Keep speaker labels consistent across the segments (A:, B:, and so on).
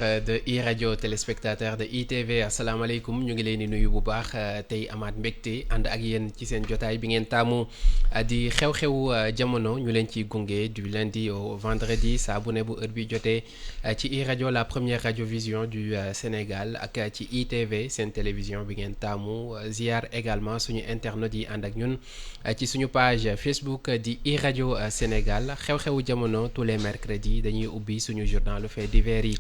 A: de iRadio téléspectateurs de ITV asalaamaaleykum ñu ngi leen di nuyu bu baax tey amaat mbégte ànd ak yéen ci seen jotaay bi ngeen taamu di xew-xewu jamono ñu leen ciy gunge du lundi au vendredi saa bu ne bu heure bi jotee ci iRadio la première radiovision du Sénégal ak ci ITV seen télévision bi ngeen taamu ziar également suñu internautes yi ànd ak ñun ci suñu page Facebook di iRadio Sénégal xew-xewu jamono tous les mercredis dañuy ubbi suñu journal fait divers yi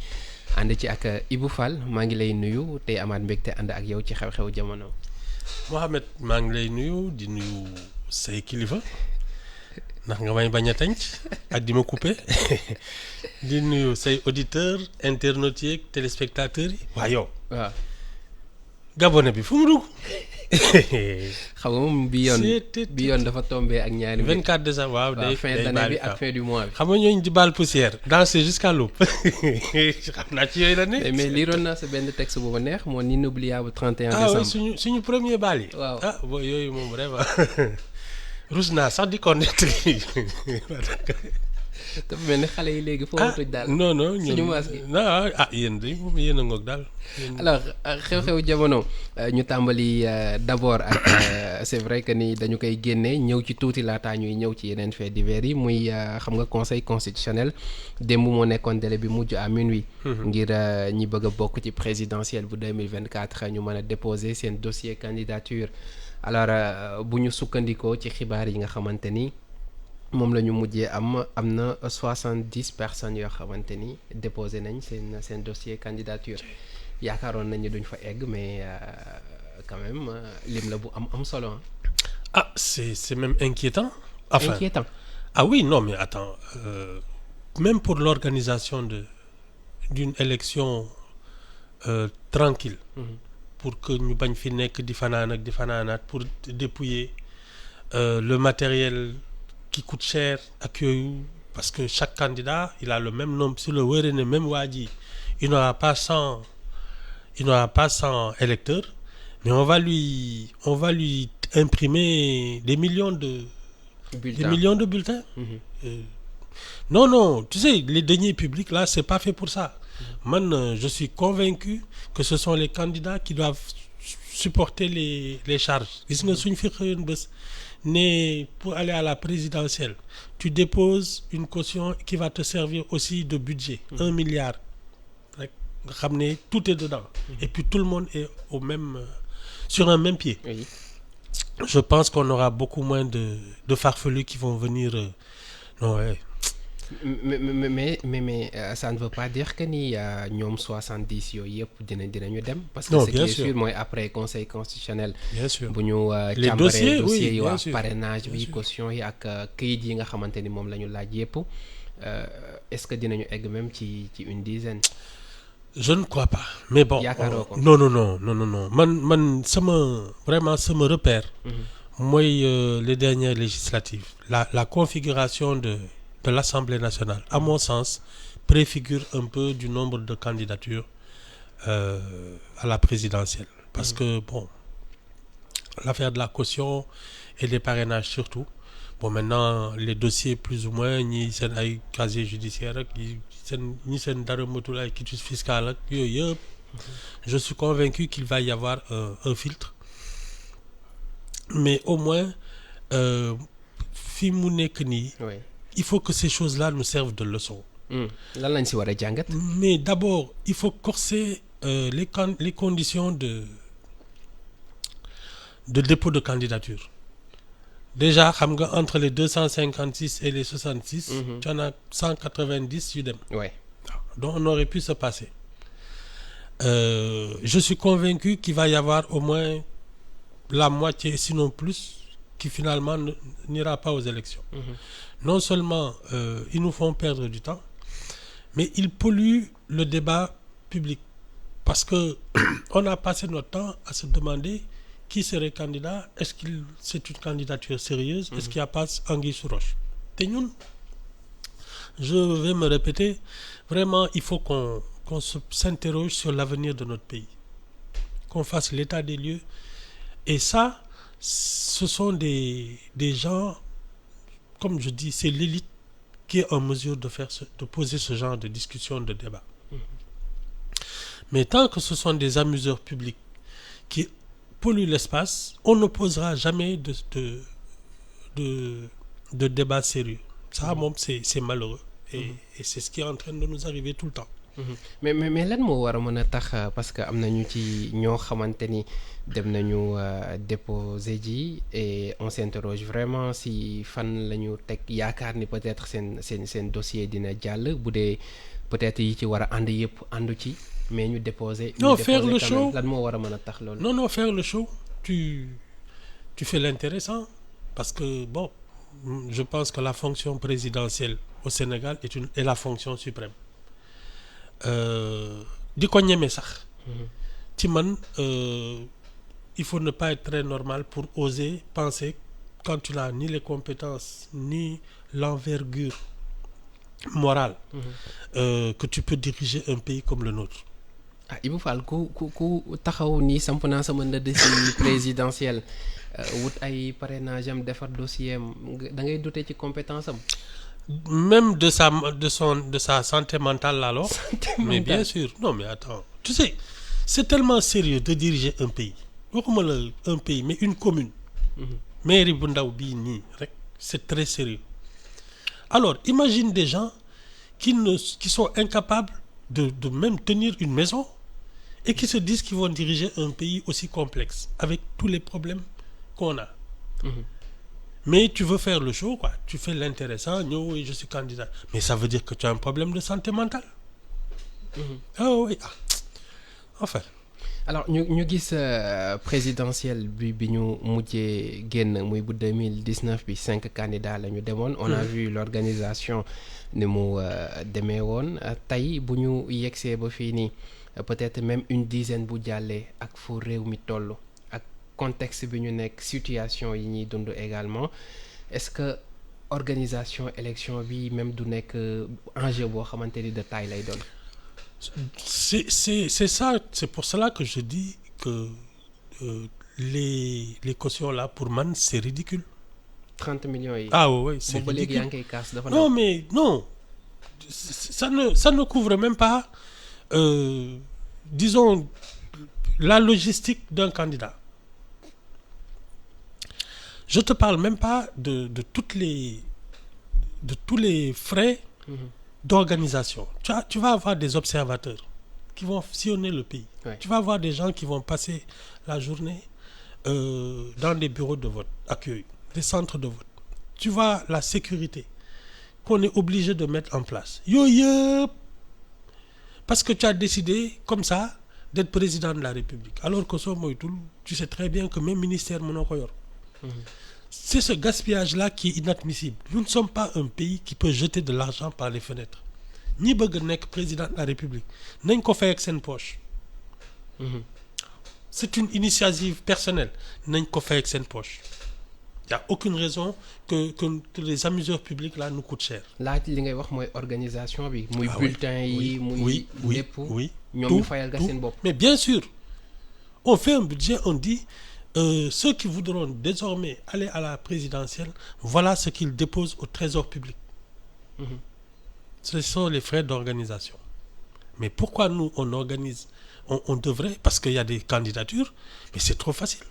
A: ànd ci ak Ibou Fall maa ngi lay nuyu tey amaat mbégte ànd ak yow ci xew-xewu jamono.
B: Mohamed maa ngi lay nuyu di nuyu say kilifa ndax nga may bañ a tënc ak di ma coupé di nuyu say auditeurs internautes yeeg téléspectateurs yi. waa yow.
A: waaw.
B: Gabonais bi fu mu dugg.
A: xam nga moom bi yoon dafa tombé ak ñaari.
B: 24 décembre waaw day
A: fin d'année bi ak fin du mois bi.
B: xam nga ñooñu di baal poussière. danser jusqu'à l'aube xam naa ci yooyu la ne.
A: mais liiroon naa sa benn texte bu ma neex mon inoubliable 31 décembre.
B: ah oui suñu premier baal yi.
A: waaw
B: ah boo yooyu moom vraiment rus naa sax di ko nett.
A: dafa mel ni xale yi léegi foo tuj daal.
B: non non
A: suñu maas gi
B: yéen de moom yéen a ngoog daal.
A: alors xew-xew jamono ñu tàmbali d'abord ak c'est vrai que ni dañu koy génne ñëw ci tuuti laataa ñuy ñëw ci yeneen faits divers yi muy xam nga conseil constitutionnel démb moo nekkoon délai bi mujj à minuit. ngir ñi bëgg a bokk ci présidentielle bu 2024 ñu mën a déposer seen dossier candidature alors bu ñu sukkandikoo ci xibaar yi nga xamante ni. moom la ñu mujjee am na 70 personnes yoo xamante ni déposé nañ seen dossier candidature yaakaaroon nañu duñ fa egg mais quand même lim la bu am solo.
B: Ah c'est même inquiétant. Enfin,
A: inquiétant.
B: Ah oui non mais attends même pour l'organisation d'une élection tranquille pour que ñu bañ fi nekk di fanaan ak di fanaanaat pour dépouiller le matériel qui coûte cher ak yooyu parce que chaque candidat il a le même nombre si le wéré ne même waa ji il n'aura pas 100 électeurs mais on va lui imprimer des millions de bulletins. Non tu sais les deniers publics là c'est pas fait pour ça. Man je suis convaincu que ce sont les candidats qui doivent supporter les charges gis nga suñ fi xëyoon bés ne pour aller à la présidentielle tu déposes une caution qui va te servir aussi de budget 1 milliard rek nga xam ne tout est dedans et puis tout le monde est sur un même pied.
A: Oui.
B: Je pense qu'on aura beaucoup moins de farfelus qui vont venir non ouais.
A: mais ça ne veut pas dire que ni ñoom 70 yooyu yëpp dinañu dem. parce que
B: non,
A: ce qui est sûr mooy après conseil constitutionnel.
B: bien sûr
A: bu ñu
B: les
A: càmbaree
B: dossiers
A: yi waa
B: sûr.
A: parrainage bi
B: Bien sûr.
A: caution yi ak këyit yi nga xamante ni moom la ñu laaj yëpp est-ce que dinañu egg même ci une dizaine.
B: Je ne crois pas mais bon.
A: Yaakaaroo ko.
B: non man sama repère. mooy les dernières législatives la configuration de l'Assemblée nationale à mon sens préfigure un peu du nombre de candidatures à la présidentielle parce que bon l'affaire de la caution et des parrainages surtout bon maintenant les dossiers plus ou moins ñi seen ay casier judiciaire ak ñi seen dara matul ay quitus fiscal ak yooyu yëpp je suis convaincu qu'il va y avoir un filtre mais au moins fi mu nekk nii
A: oui.
B: il faut que ces choses-là nous servent de leçon.
A: lan lañ si war a jàngat.
B: Mais d'abord il faut corser les conditions de dépôt de candidature déjà xam nga entre les 256 et les 66. Tu en as 190 yu dem.
A: oui.
B: Donc on aurait pu se passer. Je suis convaincu qu'il va y avoir au moins la moitié sinon plus qui finalement n'ira pas aux élections. Non seulement ils nous font perdre du temps mais ils polluent le débat public parce que on a passé notre temps à se demander qui serait candidat, est-ce que c'est une candidature sérieuse, est-ce qu'il n'y a pas anguille sous roche. Te ñun je vais me répéter vraiment il faut qu'on s'interroge sur l'avenir de notre pays, qu'on fasse l'état des lieux et ça ce sont des gens comme je dis c'est l'élite qui est en mesure de poser ce genre de discussion, de débat. Mais tant que ce sont des amuseurs publics qui polluent l'espace, on ne posera jamais de débat sérieux. Ça, moom, c'est malheureux. Et c'est ce qui est en train de nous arriver tout le temps.
A: mais lan moo war a mën a tax parce que am nañu ci ñoo xamante ni dem nañu déposer ji et on s'interroge vraiment si fan la ñu teg yaakaar ni peut-être seen dossier dina jàll bu dee peut-être yi ci war a ànd yëpp àndu ci mais ñu déposer.
B: Non, faire le show.
A: lan moo war a mën a tax loolu.
B: Non, faire le show. Tu fais l'intéressant parce que bon, je pense que la fonction présidentielle au Sénégal est la fonction suprême. Di ko ñeme sax. Ci man il faut ne pas être très normal pour oser penser quand tu n'as ni les compétences ni l'envergure morale que tu peux diriger un pays comme le nôtre.
A: Ah, Ibou Fall ku taxaw ni samp naa sama ndëdd si présidentielle wut ay parrainage am defar dossier am da ngay douter ci compétence am.
B: Même de sa santé mentale là alors. Mais bien sûr. Non mais attends, tu sais, c'est tellement sérieux de diriger un pays. Waxuma la un pays mais une commune. Mairie bu ndaw bii nii rek, c'est très sérieux. Alors, imagine des gens qui sont incapables de même tenir une maison et qui se disent qu'ils vont diriger un pays aussi complexe avec tous les problèmes qu'on a. Mais tu veux faire le show, quoi. Tu fais l'intéressant, oui, je suis candidat. Mais ça veut dire que tu as un problème de santé mentale. Ah oui. Enfin.
A: Alors ñu gis présidentielle bi ñu mujjee génn muy bu 2019 bi 5 candidats la ñu demoon. On a vu l'organisation ni mu demee woon tey bu ñu yegsee ba fii nii peut-être même une dizaine bu jàllee ak fu réew mi toll ak contexte bi ñu nekk situation yi ñuy dund également est-ce que organisation élection bi même du nekk enjeu boo xamante ni de taille lay doon.
B: C'est ça, c'est pour cela que je dis que les cautions là pour man c'est ridicule.
A: 30 millions yi.
B: Ah oui, c'est ridicule.
A: Yaa ngi koy kaas dafa
B: non mais non, ça ne couvre même pas disons la logistique d'un candidat. Je te parle même pas de tous les frais d'organisation. Tu vas avoir des observateurs qui vont sillonner le pays. Ouais. Tu vas avoir des gens qui vont passer la journée dans des bureaux de vote accueil, des centres de vote. Tu vois la sécurité qu'on est obligé de mettre en place. Parce que tu as décidé comme ça d'être président de la République. Alors que tu sais très bien que même ministère mënoo ko yor. C'est ce gaspillage-là qui est inadmissible. Nous ne sommes pas un pays qui peut jeter de l'argent par les fenêtres. Ñi bëgg nekk président de la République nañ ko fay ak seen poche. C'est une initiative personnelle. Nañ ko fay ak seen poche. Il n'y a aucune raison que les amuseurs publics là nous coûtent cher.
A: Là li ngay wax mooy organisation bi. muy bulletin yi muy lépp. ñoom ñu fayal ga seen bopp.
B: Mais bien sûr, on fait un budget, on dit ceux qui voudront désormais aller à la présidentielle, voilà ce qu'ils déposent au trésor public. Ce sont les frais d'organisation. Mais pourquoi nous, on organise, on devrait, parce qu'il y a des candidatures, mais c'est trop facile.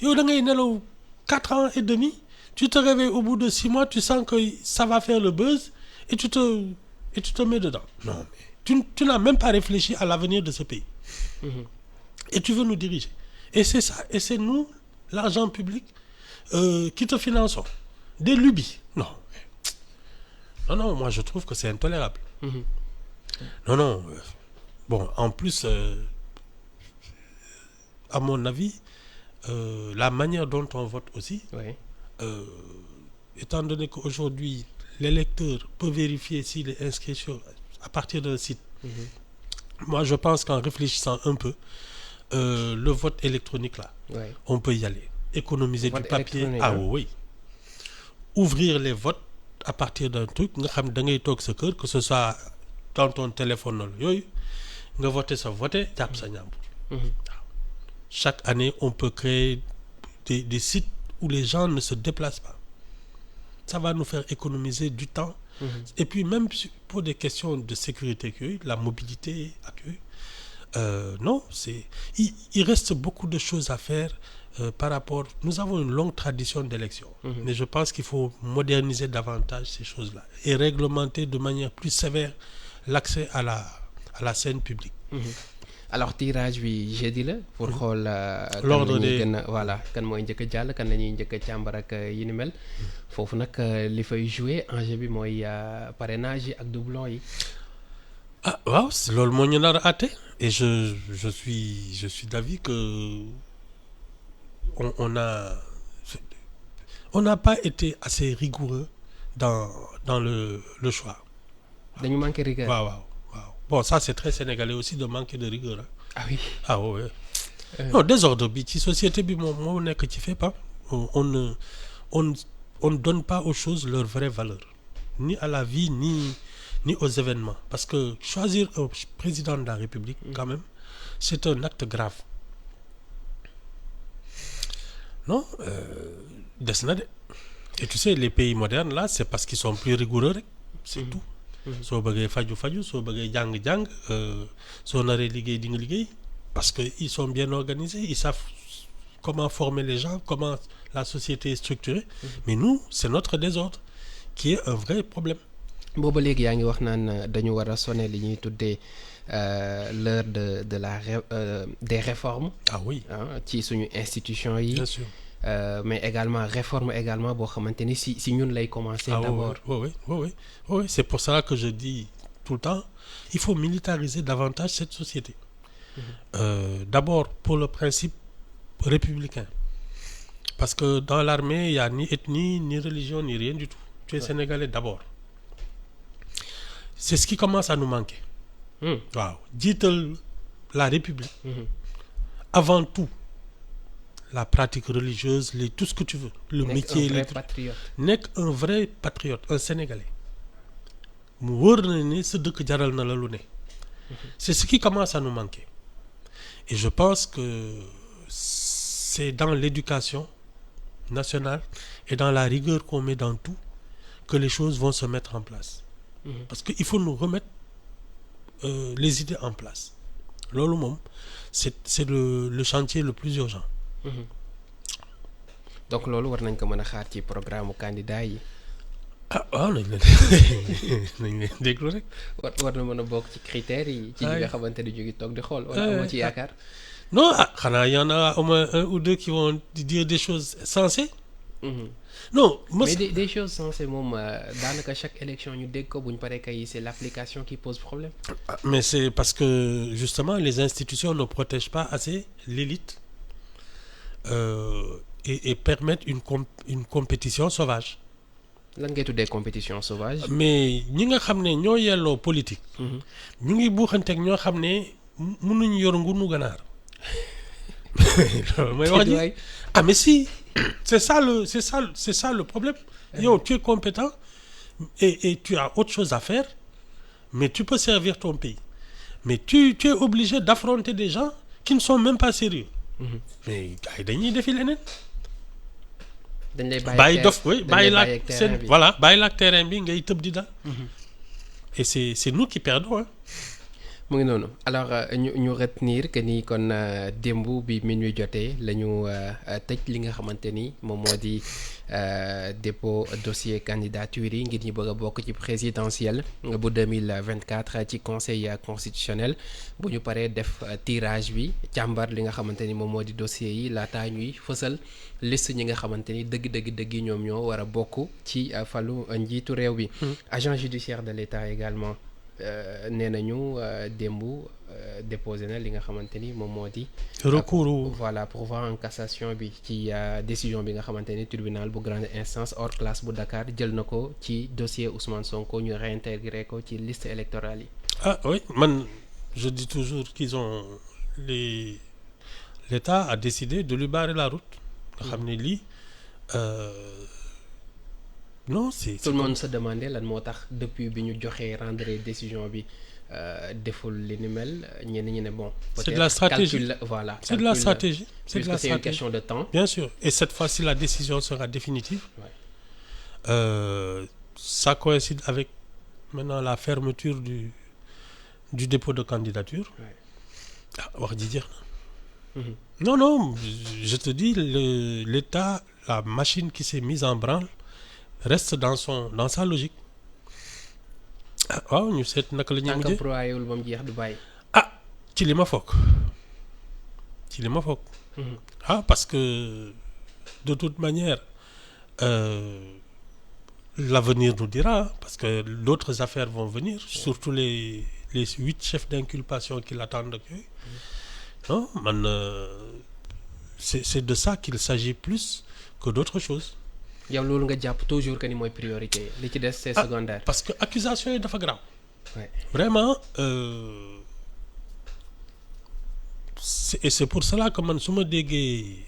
B: Yo, da ngay nelaw 4 ans et demi, tu te réveilles au bout de 6 mois, tu sens que ça va faire le buzz et tu te mets dedans. Non, mais tu n'as même pas réfléchi à l'avenir de ce pays. Et tu veux nous diriger. Et c'est ça, et c'est nous, l'argent public, qui te finançons. Des lubies. Non, moi je trouve que c'est intolérable. Non. Bon, en plus, à mon avis, la manière dont on vote aussi, étant donné qu'aujourd'hui, l'électeur peut vérifier s'il est inscrit à partir d'un site. Moi, je pense qu'en réfléchissant un peu, le vote électronique là, on peut y aller. Économiser du papier. Ah oui. Ouvrir les votes à partir d'un truc, que ce soit dans ton téléphone, nga voter ça, voter, chaque année, on peut créer des sites où les gens ne se déplacent pas. Ça va nous faire économiser du temps. Et puis même pour des questions de sécurité, la mobilité, Non, il reste beaucoup de choses à faire par rapport. Nous avons une longue tradition d'élection, mais je pense qu'il faut moderniser davantage ces choses-là et réglementer de manière plus sévère l'accès à la scène publique.
A: Alors tirage bi jeudi la pour xool
B: L'ordre
A: kan la ñuy
B: des-
A: gën a voilà kan mooy njëkk a jàll kan la ñuy njëkk a càmbar ak yi ni mel foofu nag li fay jouer enjeu bi mooy parrainage yi ak doublon yi.
B: Ah, waaw, c'est loolu moo ñu nar a àtte et je suis d'avis que on n'a pas été assez rigoureux dans le choix.
A: dañu manqué rigueur.
B: Waaw, waaw, waaw. Bon, ça c'est très sénégalais aussi de manquer de rigueur. Hein.
A: Ah oui.
B: Ah ouais. Non, désordre bi ci société bi moom moo nekk ci fépp. On ne donne pas aux choses leur vraie valeur, ni à la vie ni aux événements, parce que choisir un président de la République quand même, c'est un acte grave. Non, des na de. Et tu sais, les pays modernes là, c'est parce qu'ils sont plus rigoureux rek, c'est tout. Soo bëggee faju soo bëggee jàng soo naree liggéey di nga liggéey parce que ils sont bien organisés, ils savent comment former les gens, comment la société est structurée. Mais nous, c'est notre désordre qui est un vrai problème.
A: booba léegi yaa ngi wax naan dañu war a sonner li ñuy tuddee l'heure de la des réformes
B: Ah oui,
A: ci suñu institution yi.
B: bien sûr.
A: Mais également réforme également boo xamante ni si ñun lay commencer
B: Ah
A: d'abord.
B: oui. C'est pour ça que je dis tout le temps, il faut militariser davantage cette société. D'abord pour le principe républicain. Parce que dans l'armée, il n'y a ni ethnie, ni religion, ni rien du tout. Tu es sénégalais d'abord. C'est ce qui commence à nous manquer. Waaw, jiital la République. Avant tout, la pratique religieuse, tout ce que tu veux. Le métier.
A: Un vrai patriote.
B: Nekk un vrai patriote, un Sénégalais. mu wóor na ne sa dëkk jaral na la lu ne. C'est ce qui commence à nous manquer. Et je pense que c'est dans l'éducation nationale et dans la rigueur qu'on met dans tout que les choses vont se mettre en place. Parce qu'il faut nous remettre les idées en place. Loolu moom c'est le chantier le plus urgent.
A: Donc loolu war nañ ko mën a xaar ci programme candidat yi.
B: Ah waaw nañ leen déglu rek.
A: war na mën a bokk ci critères yi. ci ñi nga xamante ni ñu ngi toog di xool. wala amoo ci yaakaar.
B: Non, xanaa y en a au moins un ou deux qui vont dire des choses sensées. Non,
A: mais des choses sensées moom daanaka chaque élection ñu dégg ko bu ñu paree kay c'est l'application qui pose problème.
B: Mais c'est parce que justement les institutions ne protègent pas assez l'élite et permettent une compétition sauvage.
A: Lan ngay tuddee compétition sauvage.
B: Mais ñi nga xam ne ñoo yelloo politique. ñu ngi buuxanteeg ñoo xam ne mënuñu yor ngunu ganaar. mooy wax ji ah mais si c'est ça le problème. Yow tu es compétent et tu as autre chose à faire mais tu peux servir ton pays mais tu es obligé d'affronter des gens qui ne sont même pas sérieux. Mais gars yi dañuy defi leneen.
A: dañ lay
B: bàyyi dof oui bàyyi laak seen
A: bi.
B: voilà bàyyi laak terrain bi ngay tëb di daal. Et c'est nous qui perdons hein.
A: mu ngi noonu alors ñu retenir que ni kon démb bi minuit jotee la ñu tëj li nga xamante ni moom moo di dépôt dossier candidature yi ngir ñu bëgg a bokk ci présidentielle bu 2024 ci conseil constitutionnel bu ñu paree def tirage bi càmbar li nga xamante ni moom moo di dossier yi laataa ñuy fësal liste ñi nga xamante ni dëgg ñoom ñoo war a bokk ci falu njiitu réew bi. Agent judiciaire de l'État également. nee nañu démb déposé na li nga xamante ni moom moo di.
B: recours
A: voilà pourvoi en cassation bi ci décision bi nga xamante ni tribunal bu grande instance hors classe bu Dakar jël na ko ci dossier Ousmane Sonko ñu réintégré ko ci liste électorale yi.
B: Ah oui man je dis toujours qu'ils ont l'État a décidé de lui barrer la route. nga xam ne lii. Non c'est
A: tout le monde se demandait lan moo tax depuis bi ñu joxee rendre décision bi deful li ni mel ñenn ñi ne bon.
B: C'est de la stratégie.
A: Voilà.
B: C'est de la stratégie.
A: C'est de la stratégie. C'est une question de temps.
B: Bien sûr. Et cette fois-ci la décision sera définitive. Ouais. Ça coïncide avec maintenant la fermeture du dépôt de candidature.
A: Ouais.
B: ah wax ji jeex na. Non non, je te dis l'État, la machine qui s'est mise en branle reste dans sa logique. ah waaw ñu seet naka la ñuy
A: tant que
B: mujjee
A: broyé wul ba mu jeex du bàyyi.
B: ah ci li ma foog ah parce que de toute manière l'avenir nous dira, parce que d'autres affaires vont venir, surtout les 8 chefs d'inculpation qui l'attendent ak yooyu. Non man c'est de ça qu'il s'agit plus que d'autres choses.
A: yow loolu nga jàpp toujours que ni mooy priorité li ci des c'est secondaire.
B: parce que accusation yi dafa grave.
A: Ouais.
B: Vraiment et c'est pour cela que man su ma déggee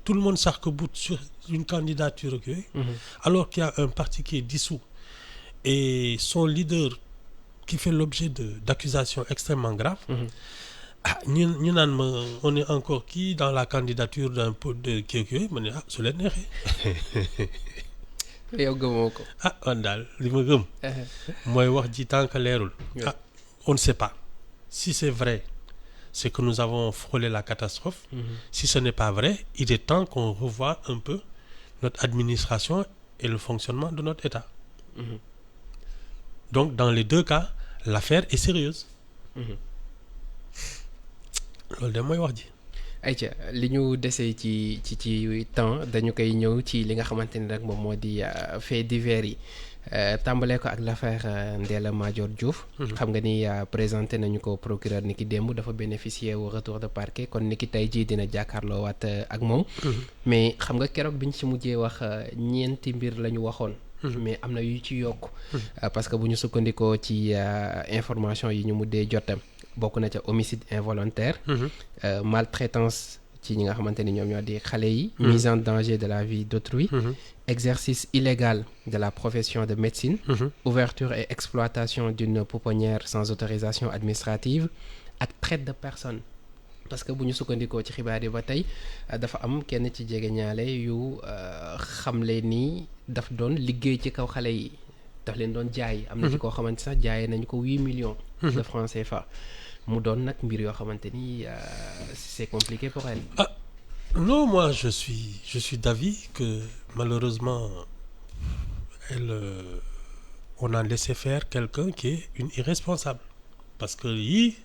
B: tout le monde s'arc-boute sur une candidature ak yooyu. Alors qu'il y a un parti qui est dissous et son leader qui fait l'objet d'accusations extrêmement graves. ah ñu naan ma on est encore qui dans la candidature d'un peu de kii yooyu ma ne ah su leen neexee.
A: yow gëmoo ko.
B: ah man daal li ma gëm. mooy wax ji tant que leerul. ah on ne sait pas si c'est vrai c'est que nous avons frôlé la catastrophe. Si ce n'est pas vrai il est temps qu'on revoie un peu notre administration et le fonctionnement de notre État. Donc dans les deux cas l'affaire est sérieuse. loolu de mooy wax ji.
A: ayca li ñu desee ci temps dañu koy ñëw ci li nga xamante ni rek moom moo di fait divers yi tàmbalee ko ak l'affaire Ndella Madior Diouf. xam nga ni présenté nañu ko procureur ni ki démb dafa bénéficier au retour de parquet kon ni ki tey jii dina jàkkaarloo waat ak moom. mais xam nga keroog biñ ci mujjee wax ñeenti mbir la ñu waxoon. mais am na yu ci yokk. parce que bu ñu sukkandikoo ci information yi ñu mujjee jotam bokk na ca homicide involontaire. Maltraitance ci ñi nga xamante ni ñoom ñoo di xale yi. Mise en danger de la vie d'autrui. Exercice illégal de la profession de médecine. Ouverture et exploitation d'une pouponnière sans autorisation administrative ak traite de personnes. parce que bu ñu sukkandikoo ci xibaar yi ba tey dafa am kenn ci jegeñaale yu xamle ni daf doon liggéey ci kaw xale yi daf leen doon jaay. am na ci koo xamante sax jaayee nañu ko 8 millions. de francs CFA. mu doon nag mbir yoo xamante ni c'est compliqué pour elle.
B: Ah non, moi je suis d'avis que malheureusement on a laissé faire quelqu'un qui est une irresponsable parce que yii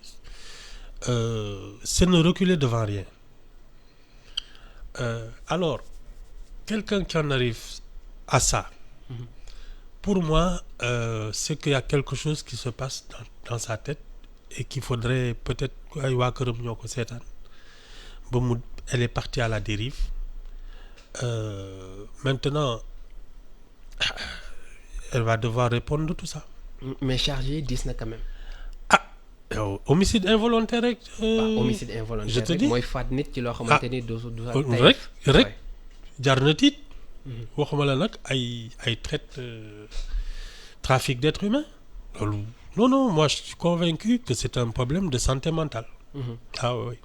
B: c'est ne reculer devant rien. Alors quelqu'un qui en arrive à ça, pour moi c'est qu'il y a quelque chose qui se passe dans sa tête et qu'il faudrait peut-être ay waa këram ñoo ko seetaan ba mu elle est partie à la dérive. Maintenant elle va devoir répondre de tout ça.
A: mais chargé dis na quand même.
B: Homicide involontaire rek.
A: Homicide involontaire
B: je te dis
A: mooy faat nit ci loo xamante ni du
B: rek jar na tiit. waxuma la nag ay traite trafic d'êtres humains loolu. Non, moi je suis convaincu que c'est un problème de santé mentale. Ah oui.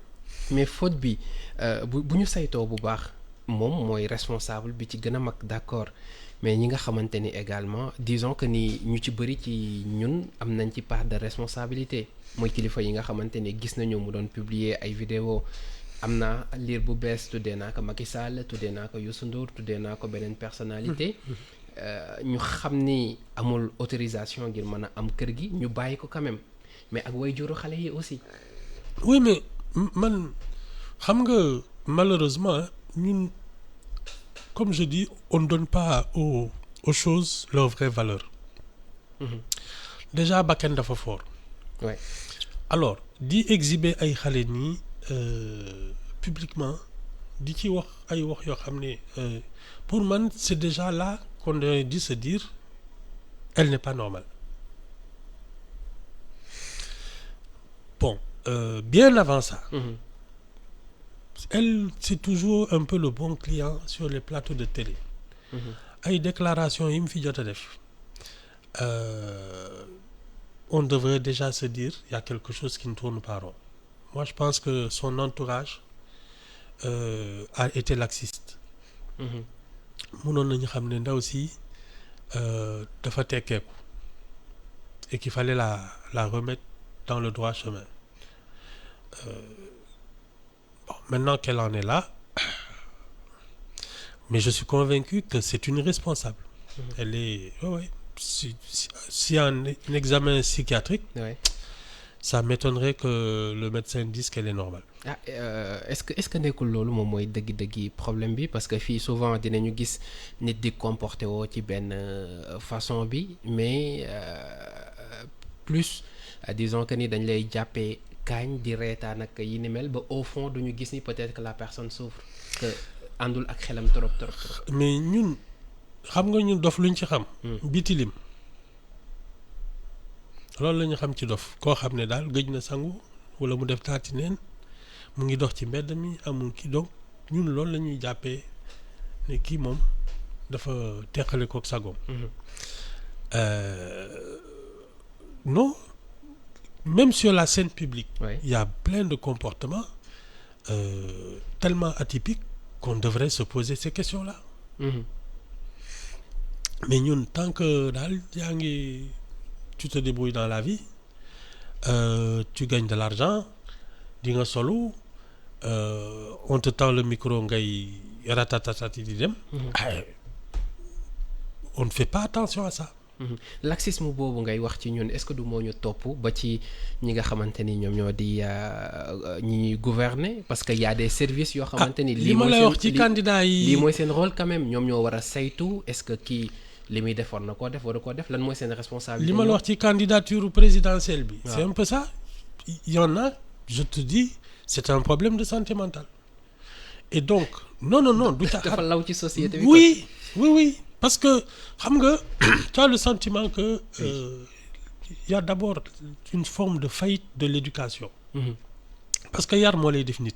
A: mais faute bi bu ñu saytoo bu baax moom mooy responsable bi ci gën a mag d'accord mais ñi nga xamante ni également disons que ni ñu ci bëri ci ñun am nañ ci part de responsabilité mooy kilifa yi nga xamante ni gis nañu mu doon publier ay vidéo am na liir bu bees tuddee naa ko Macky Sall tuddee naa ko Youssou Ndour tuddee naa ko beneen personnalité. ñu xam ni amul autorisation ngir mën a am kër gi ñu bàyyi ko quand même mais ak way juru xale yi aussi.
B: Oui mais man xam nga malheureusement ñun comme je dis on ne donne pas aux choses leur vraie valeur. Déjà bakkan dafa fort.
A: Ouais.
B: Alors di exhiber ay xale nii publiquement di ci wax ay wax yoo xam ne pour man c'est déjà là qu'on a dû se dire elle n'est pas normale. Bon bien avant ça. Elle c'est toujours un peu le bon client sur les plateaux de télé. ay déclarations yi mu fi jot a def on devrait déjà se dire il y a quelque chose qui ne tourne pas rond. Moi je pense que son entourage a été laxiste. mënoon nañu xam ne ndaw si dafa tekkeeku et qu'il fallait la remettre dans le droit chemin. Bon, maintenant qu'elle en est là, mais je suis convaincu que c'est une irresponsable. Elle est... ouais. Si un examen psychiatrique,
A: Ouais.
B: ça m'étonnerait que le médecin dise qu'elle est normale.
A: Ah est-ce que nekkul loolu moom mooy dëgg-dëggi problème bi parce que fii souvent dinañu gis nit di comporté woo ci benn façon bi mais plus disons que ni dañ lay jàppee kaañ di reetaan ak yi ni mel ba au fond duñu gis ni peut-être que la personne souffre que àndul ak xelam trop.
B: Mais ñun xam nga ñun dof luñ ci xam. bitilim loolu la ñu xam ci dof koo xam ne daal gëj na sangu wala mu def taati neen mu ngi dox ci mbedd mi amul kii donc ñun loolu la ñuy jàppee ne kii moom dafa teqale kook sagoom. Non, même sur la scène publique,
A: Ouais.
B: il y a plein de comportements tellement atypiques qu'on devrait se poser ces questions-là. Mais ñun tant que daal yaa ngi tu te débrouilles dans la vie, tu gagnes de l'argent, di nga solu, on te tend le micro ngay ratatatati di dem. On ne fait pas attention à ça.
A: Laxisme boobu ngay wax ci ñun est-ce que du moo ñu topp ba ci ñi nga xamante ni ñoom ñoo di ñi ñuy gouverner parce que y a des services yoo xamante ni
B: li ma lay wax ci candidat yi
A: lii mooy seen rôle quand même ñoom ñoo war a saytu est-ce que kii li muy defoon na koo def war a koo def lan mooy seen responsabilité.
B: li ma la wax ci candidature présidentielle bi. C'est un peu ça. Il y en a, je te dis, c'est un problème de santé mentale. Et donc non du tax
A: dafa law ci société bi.
B: Oui. Parce que xam nga tu as le sentiment que il y a d'abord une forme de faillite de l'éducation. Parce que yar moo lay def nit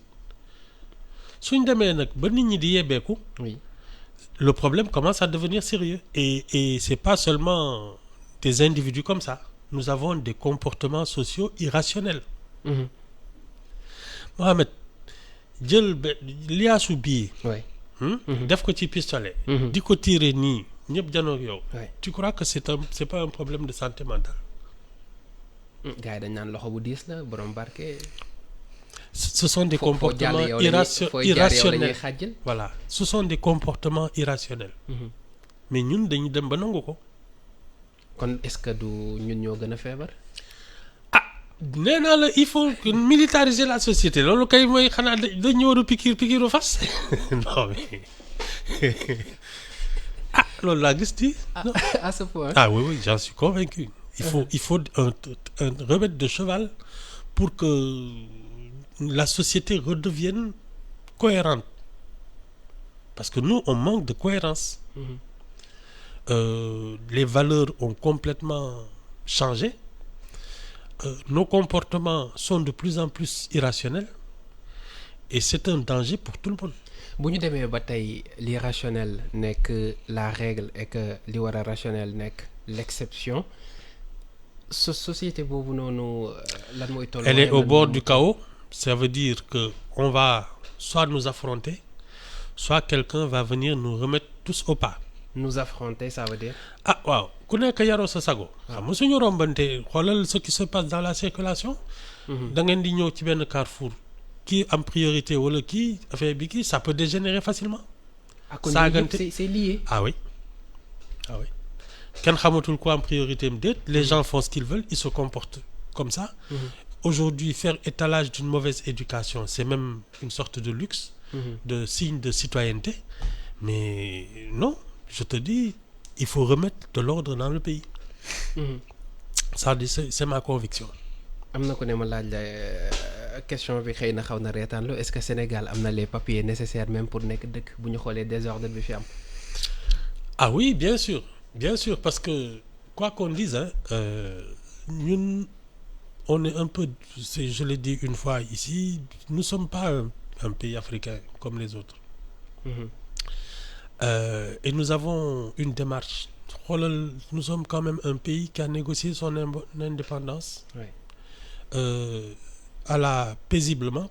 B: suñ demee nag ba nit ñi di yebbeeku.
A: Oui.
B: Le problème commence à devenir sérieux et c'est pas seulement des individus comme ça. Nous avons des comportements sociaux irrationnels. Mohamed jël liaasu bii.
A: Ouais.
B: def ko ci pistolet. di ko tirer nii ñëpp janoo ak yow.
A: Ouais.
B: Tu crois que c'est pas un problème de santé mentale?
A: gars yi dañ naan loxo bu diis la borom barke.
B: Ce sont des
A: foo
B: comportements irrationnels. Voilà, ce sont des comportements irrationnels. Mais ñun dañu dem ba nangu ko.
A: kon est-ce que du ñun ñoo gën a feebar.
B: nee naa la il faut militariser la société loolu kay mooy xanaa dañu war a pikiru fas non mais loolu laa gis di.
A: À ce point.
B: Oui, j'en suis convaincu. Il faut un remède de cheval pour que la société redevienne cohérente. Parce que nous, on manque de cohérence. Les valeurs ont complètement changé. Nos comportements sont de plus en plus irrationnels et c'est un danger pour tout le monde.
A: bu ñu demee ba tey l'irrationnel nekk la règle et que li war a rationnel nekk l'exception société boobu noonu lan mooy toll.
B: Elle est au bord du chaos. Ça veut dire que on va soit nous affronter, soit quelqu'un va venir nous remettre tous au pas.
A: Nous affronter ça veut dire.
B: Waaw ku nekk yaroo sa sago. xam nga suñu rombante xoolal ce qui se passe dans la circulation. da ngeen di ñëw ci benn carrefour kii am priorité wala kii affaire bi kii ça peut dégénérer facilement.
A: saagante c'est lié.
B: Oui. kenn xamatul quoi am priorité am déet. Les gens font ce qu'ils veulent, ils se comportent comme ça. Aujourd'hui, faire étalage d'une mauvaise éducation, c'est même une sorte de luxe, de signe de citoyenneté. Mais non, je te dis, il faut remettre de l'ordre dans le pays. Ça, c'est ma conviction.
A: am na ko ne ma laaj la question bi xëy na xaw na reetaanlu est-ce que Sénégal am na les papiers nécessaires même pour nekk dëkk bu ñu xoolee désordre bi fi am.
B: Oui, bien sûr, parce que quoi qu'on dise, ñun on est un peu, je l'ai dit une fois ici, nous ne sommes pas un pays africain comme les autres. Et nous avons une démarche. Nous sommes quand même un pays qui a négocié son indépendance paisiblement.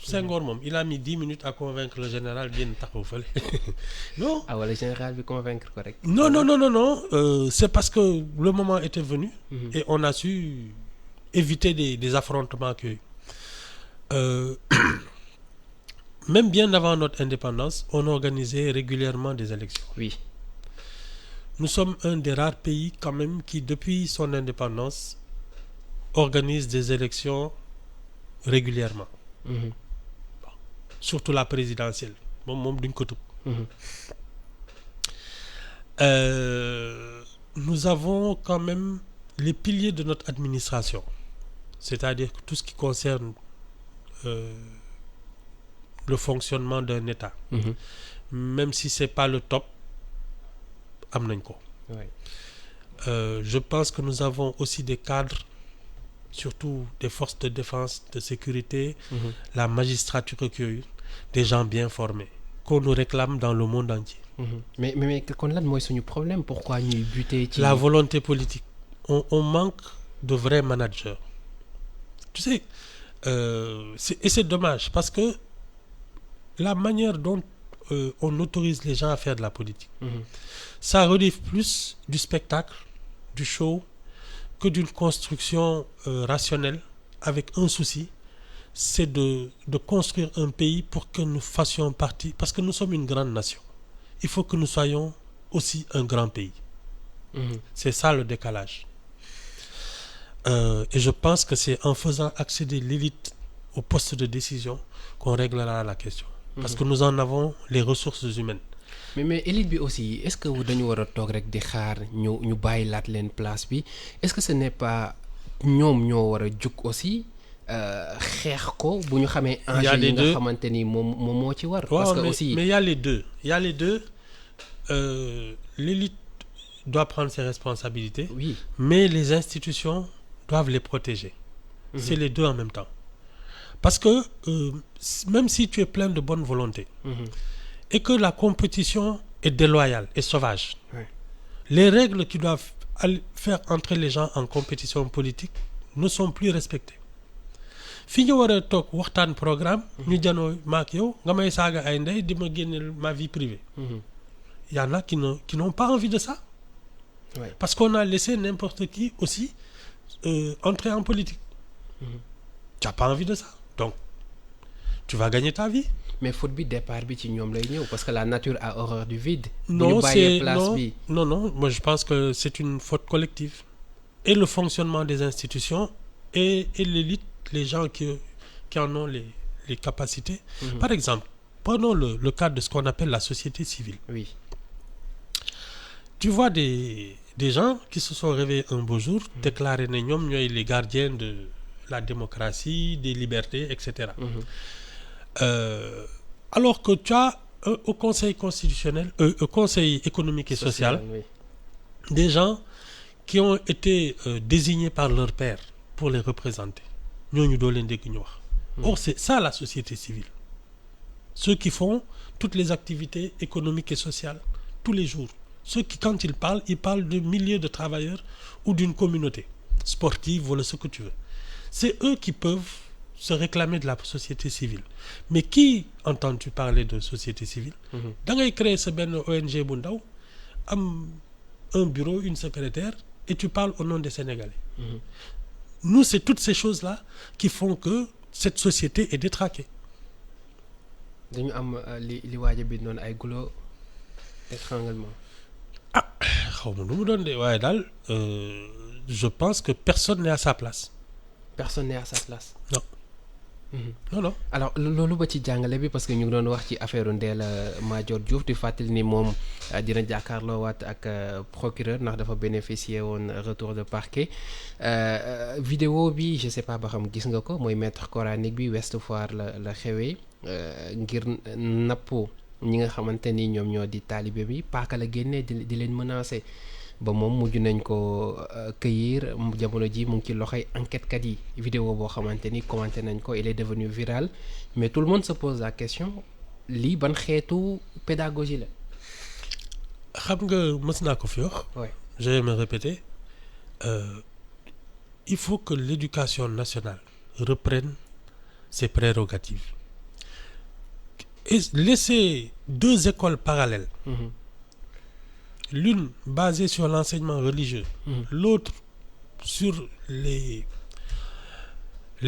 B: Senghor moom il a mis 10 minutes à convaincre le général bien taxaw fële. Non.
A: Wala général bi convaincre ko rek.
B: Non. C'est parce que le moment était venu et on a su éviter des affrontements que Même bien avant notre indépendance, on organisait régulièrement des élections.
A: Oui.
B: Nous sommes un des rares pays quand même qui, depuis son indépendance, organise des élections régulièrement.
A: Mhm.
B: Surtout la présidentielle. Moom duñ ko tëb.
A: Mhm.
B: Nous avons quand même les piliers de notre administration. C'est-à-dire que tout ce qui concerne le fonctionnement d'un État,
A: Mhm.
B: même si c'est pas le top, am nañ ko.
A: Ouais.
B: Je pense que nous avons aussi des cadres, surtout des forces de défense, de sécurité,
A: Mhm.
B: la magistrature ak yooyu, des gens bien formés, qu'on nous réclame dans le monde entier.
A: Mhm. mais kon lan mooy suñu problème pourquoi ñuy buter ci.
B: La volonté politique. On manque de vrais managers. Tu sais, et c'est dommage parce que la manière dont on autorise les gens à faire de la politique,
A: Mhm.
B: ça relève plus du spectacle, du show, que d'une construction rationnelle avec un souci, c'est de construire un pays pour que nous fassions partie, parce que nous sommes une grande nation. Il faut que nous soyons aussi un grand pays.
A: Mhm.
B: C'est ça le décalage. Et je pense que c'est en faisant accéder l'élite au poste de décision qu'on réglera la question. Parce que nous en avons les ressources humaines.
A: mais élite bi aussi est-ce que dañu war a toog rek di xaar ñu bàyyi laat leen place bi est-ce que ce n'est pas ñoom ñoo war a jug aussi xeex ko bu ñu xamee enjeu yi nga xamante ni moom moo ci war. parce que aussi
B: mais il y a les deux. Il y a les deux. L'élite doit prendre ses responsabilités.
A: Oui.
B: Mais les institutions doivent les protéger. Mm-hmm. C'est les deux en même temps. Parce que même si tu es plein de bonne volonté, mm-hmm. et que la compétition est déloyale et sauvage, ouais. Les règles qui doivent faire entrer les gens en compétition politique ne sont plus respectées. Fi ñu war a toog waxtaan programme. ñu janoo maak yow nga may saaga ay ndey di ma génneel ma vie privée. Il y en a qui n'ont pas envie de ça. Ouais. Parce qu'on a laissé n'importe qui aussi entrer en politique. Tu n'as pas envie de ça. Donc, tu vas gagner ta vie.
A: Mais faute bi départ bi ci ñoom lay ñëw parce que la nature a horreur du vide.
B: Non, moi je pense que c'est une faute collective. Et le fonctionnement des institutions et l'élite, les gens qui en ont les capacités. Mm-hmm. Par exemple, prenons le cadre de ce qu'on appelle la société civile.
A: Oui.
B: Tu vois des gens qui se sont réveillés un beau jour, déclarés ñoom ñooy les gardiens de la démocratie, des libertés, etc. Alors que tu as au Conseil constitutionnel, au Conseil économique et social, oui. Des gens qui ont été désignés par leur père pour les représenter. ñooñu doo leen dégg ñu wax. Or c'est ça la société civile. Ceux qui font toutes les activités économiques et sociales tous les jours. Ceux qui, quand ils parlent de milliers de travailleurs ou d'une communauté sportive, voilà ce que tu veux. C'est eux qui peuvent se réclamer de la société civile. Mais qui entends-tu parler de société civile? Da ngay créer sa benn ONG bu ndaw am un bureau, une secrétaire et tu parles au nom des Sénégalais. Nous, c'est toutes ces choses-là qui font que cette société est détraquée.
A: dañu am li waaj a bindoon ay goulot d'étranglement.
B: xaw ma nu mu doon de waaye daal je pense que personne n'est à sa place.
A: Personne n'est à sa place.
B: Non. Non.
A: Alors loolu ba ci jàngale bi parce que ñu ngi doon wax ci affaire Ndella Madior Diouf di fàttali ni moom dina jàkkaarloo waat ak procureur ndax dafa bénéficier woon retour de parquet vidéo bi je sais pas ba xam gis nga ko mooy maître coranique bi Ouest Foire la xewee ngir napp ñi nga xamante ni ñoom ñoo di taalibe bi paaka la génnee di leen menacer ba moom mujj nañ ko cueillir jamono ji mu ngi ci loxoy enquête kat yi vidéo boo xamante ni commenté nañ ko il est devenu viral mais tout le monde se pose la question lii ban xeetu pédagogie la.
B: xam nga mës naa ko fi wax.
A: oui
B: je vais me répéter il faut que l'éducation nationale reprenne ses prérogatives et laisser deux écoles parallèles. L'une basée sur l'enseignement religieux, l'autre sur les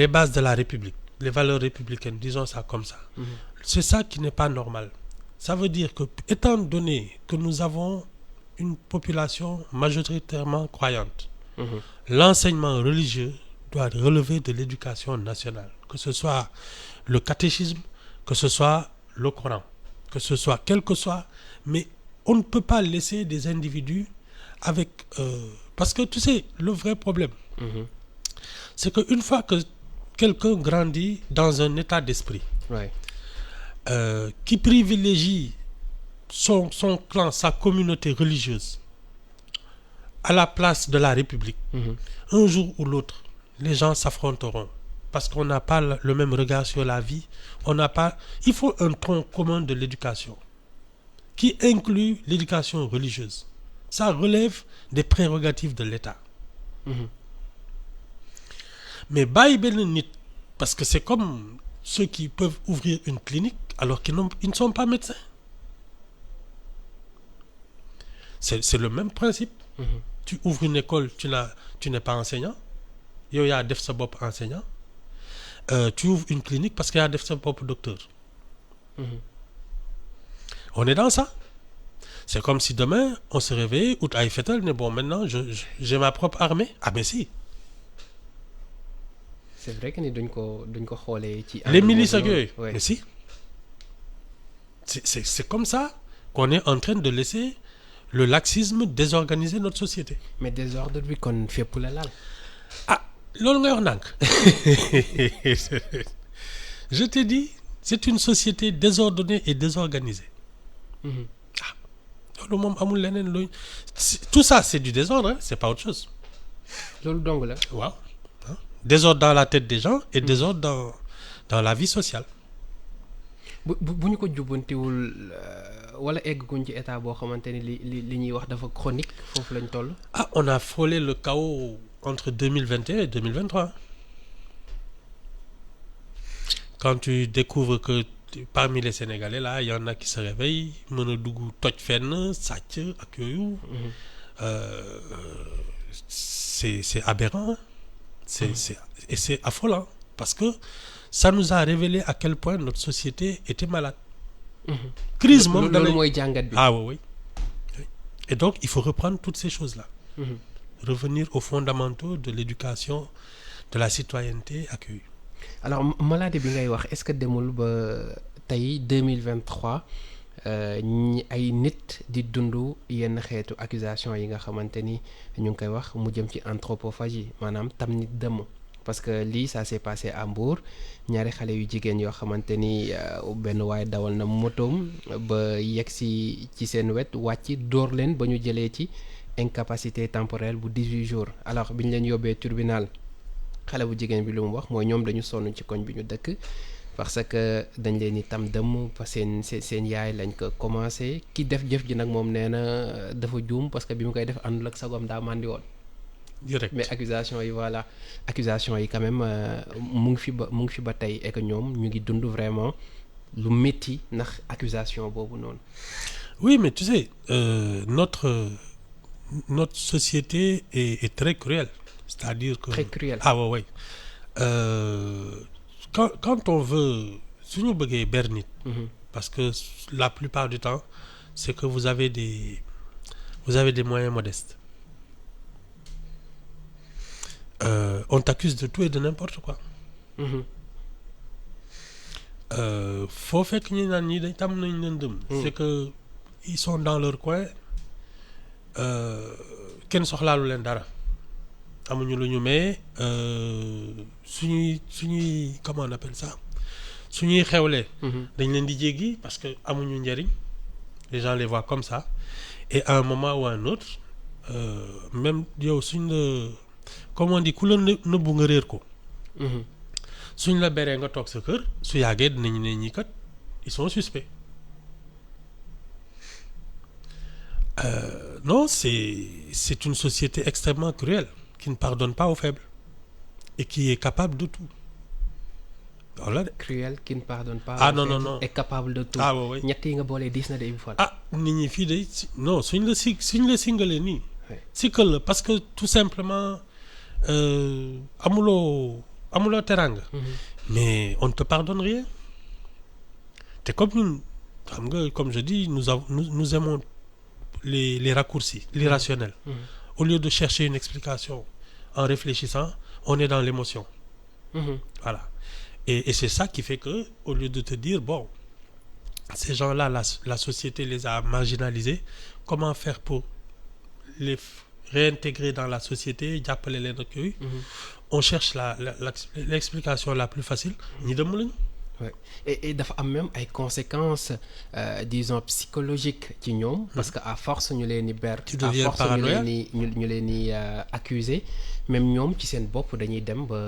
B: bases de la République. les valeurs républicaines, disons ça comme ça. C'est ça qui n'est pas normal. Ça veut dire que, étant donné que nous avons une population majoritairement croyante, l'enseignement religieux doit relever de l'éducation nationale, que ce soit le catéchisme, que ce soit le Coran, que ce soit quel que soit, mais on ne peut pas laisser des individus avec... parce que tu sais, le vrai problème, c'est qu'une fois que quelqu'un grandit dans un état d'esprit
A: Ouais.
B: Qui privilégie son clan, sa communauté religieuse à la place de la République, un jour ou l'autre, les gens s'affronteront parce qu'on n'a pas le même regard sur la vie. Il faut un tronc commun de l'éducation qui inclut l'éducation religieuse. Ça relève des prérogatives de l'État. Mais bàyyi benn nit, parce que c'est comme ceux qui peuvent ouvrir une clinique alors qu'ils ne sont pas médecins. C'est le même principe. Tu ouvres une école, tu n'es pas enseignant. Yow yaa def sa bopp enseignant. Tu ouvres une clinique parce qu'il y a def sa bopp docteur. On est dans ça. C'est comme si demain, on se réveille, out ay fetal, mais bon, maintenant, j'ai ma propre armée. Ah ben si.
A: C'est vrai que ni duñ ko xoolee ci.
B: Les milices ak yooyu.
A: Ouais.
B: Mais si. C'est comme ça qu'on est en train de laisser le laxisme désorganiser notre société.
A: Mais désordre bi kon fépp la laal.
B: Ah, loolu ngay wax ndànk. Je t'ai dit, c'est une société désordonnée et désorganisée. Ah, loolu moom amul leneen looy. Tout ça, c'est du désordre, hein? C'est pas autre chose.
A: loolu dong la.
B: Waaw. Désordre dans la tête des gens et désordre dans la vie sociale.
A: bu ñu ko jubbantiwul wala egguñ ci état boo xamante ni li ñuy wax dafa chronique foofu lañ toll.
B: Ah, on a frôlé le chaos entre 2021 et 2023. Quand tu découvres que parmi les Sénégalais là, il y en a qui se réveillent, mën a dugg toj fenn sàcc ak yooyu. C'est aberrant. Et c'est affolant parce que ça nous a révélé à quel point notre société était malade. Crise moom
A: loolu mooy jàngat bi.
B: Ah oui. Et donc il faut reprendre toutes ces choses-là. Revenir aux fondamentaux de l'éducation, de la citoyenneté ak yooyu.
A: Alors maladie bi ngay wax est-ce que demul ba tey 2023 ñi ay nit di dund yenn xeetu accusation yi nga xamante ni ñu ngi koy wax mu jëm ci anthropophagie maanaam tam nit dëmm parce que lii ça s'est passé à Mbour ñaari xale yu jigéen yoo xamante ni benn waaye dawal na motoom ba yegg si ci seen wet wàcc dóor leen ba ñu jëlee ci incapacité temporelle bu 18 jours alors bi ñu leen yóbbee tribunal xale bu jigéen bi lu mu wax mooy ñoom dañu sonn ci koñ bi ñu dëkk parce que dañ leen itam dëmm parce que seen yaay lañ ko commencé ki def jëf ji nag moom nee na dafa juum parce que bi mu koy def àndul ak sagom daa màndi woon.
B: Direct.
A: Mais accusation yi voilà accusation yi quand même mu ngi fi ba tey et que ñoom ñu ngi dund vraiment lu métti ndax accusation boobu noonu.
B: Oui, mais tu sais, notre société est très cruelle. C'est-à-dire que...
A: Très cruelle.
B: Ah ouais. Quand on veut... suñu bëggee ber nit, parce que la plupart du temps, c'est que vous avez des moyens modestes. On t'accuse de tout et de n'importe quoi. Faut fekk ñi naan ñi dañ tam nañ leen dëm. C'est que ils sont dans leur coin. Kenn soxlaalu leen dara. Amuñu lu ñu mais suñuy comment on appelle ça, suñuy xewle dañ leen di jéggi parce que amuñu njariñ. Les gens les voient comme ça et à un moment ou à un autre même yow suñ la comme on dit ku la nëbbu nga réer ko. Suñ la beree nga toog sa kër su yàggee dinañu ne ñi kat ils sont suspects. Non, c'est une société extrêmement cruelle qui ne pardonne pas aux faibles et qui est capable de tout. Voilà.
A: Cruel qui ne pardonne pas.
B: Ah non.
A: Est capable de tout.
B: Ah ouais.
A: ñett yi nga boolee diis na de bu fal.
B: Ah nit ñi fii de non suñ la singalee nii.
A: Ouais.
B: Sikkal la parce que tout simplement amuloo amuloo teranga. Mais on ne te pardonne rien. C'est comme ñun xam nga comme je dis nous aimons les raccourcis, l'irrationnel. Au lieu de chercher une explication en réfléchissant, on est dans l'émotion. Voilà. Et c'est ça qui fait que au lieu de te dire bon, ces gens-là, la société les a marginalisés, comment faire pour les réintégrer dans la société, jàppale leen ak yooyu. On cherche l'explication la plus facile. ñi dem lañu.
A: Ouais. Et dafa am même ay conséquences disons psychologiques ci ñoom. Parce que à force ñu leen di ber. À force ñu leen di accuser même ñoom ci seen bopp dañuy dem ba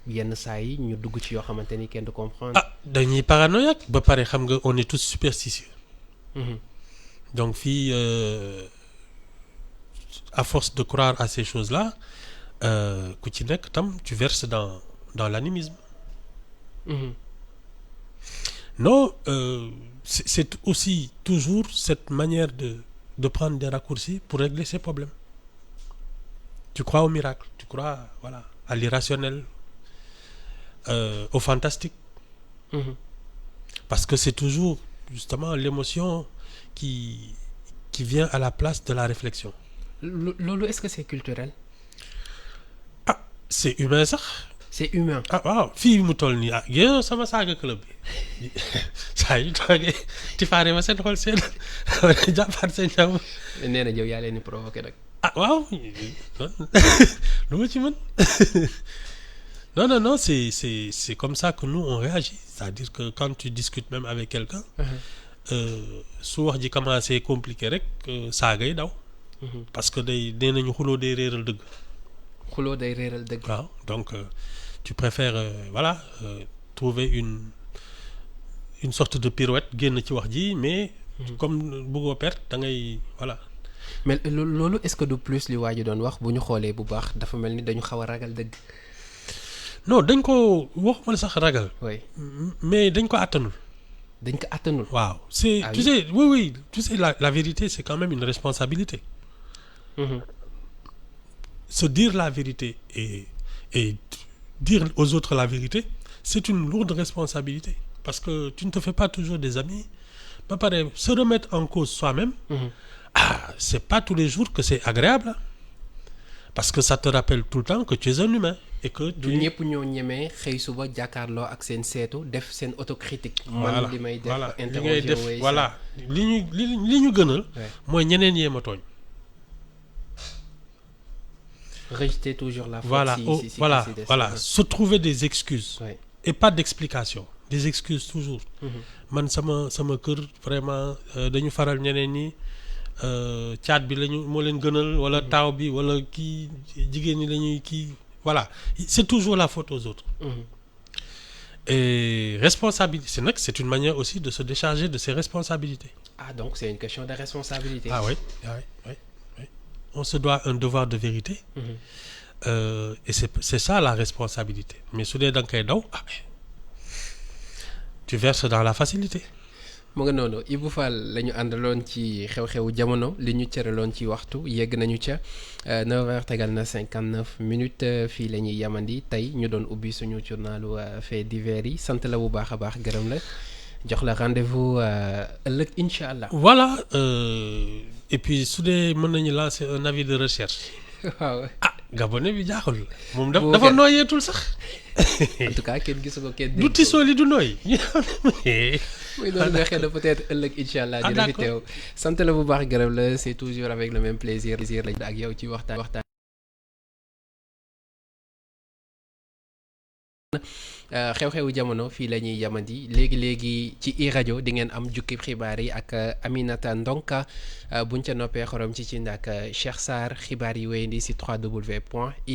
A: yenn saa yi ñu dugg ci yoo xamante ni kenn du comprendre.
B: Ah dañuy paranoïaque ba pare xam nga on est tous superstitieux. Donc fii à force de croire à ces choses-là ku ci nekk tam tu verses dans l'animisme. Non, c'est aussi toujours cette manière de prendre des raccourcis pour régler ses problèmes. Tu crois au miracle, tu crois voilà, à l'irrationnel, au fantastique. Parce que c'est toujours justement l'émotion qui vient à la place de la réflexion.
A: Loolu est-ce que c'est culturel?
B: Ah, c'est humain sax.
A: C'est humain.
B: Ah waaw fii mu toll nii ah yéen sama saaga club bi saa yu toogee tifaare ma seen xol seen jàppaat seen ñaam.
A: nee na yow yaa leen di provoqué nag.
B: Ah waaw lu ma ci mën non c'est comme ça que nous on réagit, c'est-à-dire que quand tu discutes même avec quelqu'un su wax ji commencé compliqué rek saaga yi daw. Parce que day nee nañu xuloo day réeral dëgg.
A: xuloo day réeral dëgg.
B: waaw donc tu préfères voilà trouver une sorte de pirouette génn ci wax ji mais. comme bëggoo perte da ngay voilà.
A: mais loolu est-ce que du plus li waa ji doon wax bu ñu xoolee bu baax dafa mel ni dañu xaw a ragal dëgg.
B: non dañ ko waxuma sax ragal.
A: oui
B: mais dañ ko àttanul.
A: dañ ko àttanul.
B: waaw c'est tu sais oui tu sais la vérité c'est quand même une responsabilité. Se dire la vérité et dire aux autres la vérité, c'est une lourde responsabilité. Parce que tu ne te fais pas toujours des amis. Pas pareil, se remettre en cause soi-même, c'est pas tous les jours que c'est agréable. Parce que ça te rappelle tout le temps que tu es un humain. Et que
A: du ñëpp ñoo ñemee xëy suba jàkkaarloo ak seen seetu def seen autocritique. man li may def interroger
B: voilà li ñu gënal. mooy ñeneen yee ma tooñ.
A: rejeter toujours la faute.
B: Voilà, se trouver des excuses. Et pas d'explication, des excuses toujours. Man sama kër vraiment dañu faral ñeneen ñi caat bi lañu moo leen gënal wala taaw bi wala kii jigéen ñi lañuy kii voilà, c'est toujours la faute aux autres. Et responsabilité nag c'est une manière aussi de se décharger de ses responsabilités.
A: Ah donc c'est une question de responsabilité.
B: Ah oui. On se doit un devoir de vérité. Et c'est ça la responsabilité. Mais su dee da nga koy daw tu verses dans la facilité.
A: mu nga noonu Ibou Fall la ñu àndaloon ci xew-xewu jamono li ñu cëraloon ci waxtu yegg nañu ca 9h tegal na 59 minutes fii la ñuy yamandi tey ñu doon ubbi suñu journalu faits divers yi sant la bu baax a baax gërëm la jox la rendez-vous ëllëg incha allah.
B: Voilà et puis su dee mën nañu lancer un avis de recherche.
A: waaw
B: Gabonais bi jaaxul moom dafa nooyeetul sax.
A: en tout cas kenn gisu ko kenn.
B: du tisoo li du nooy.
A: muy doon nga xëy na peut-être ëllëg incha allah. dina fi teew sant la bu baax gërëm la c'est toujours avec le même plaisir lañ ak yow ci waxtaan. xew-xewu jamono fii la ñuy yamandi léegi ci iRadio di ngeen am jukki xibaar yi ak Aminata Ndonka buñ ca noppee xorom ci ndak Cheikh Sarr xibaar yi wéyandi si 3w point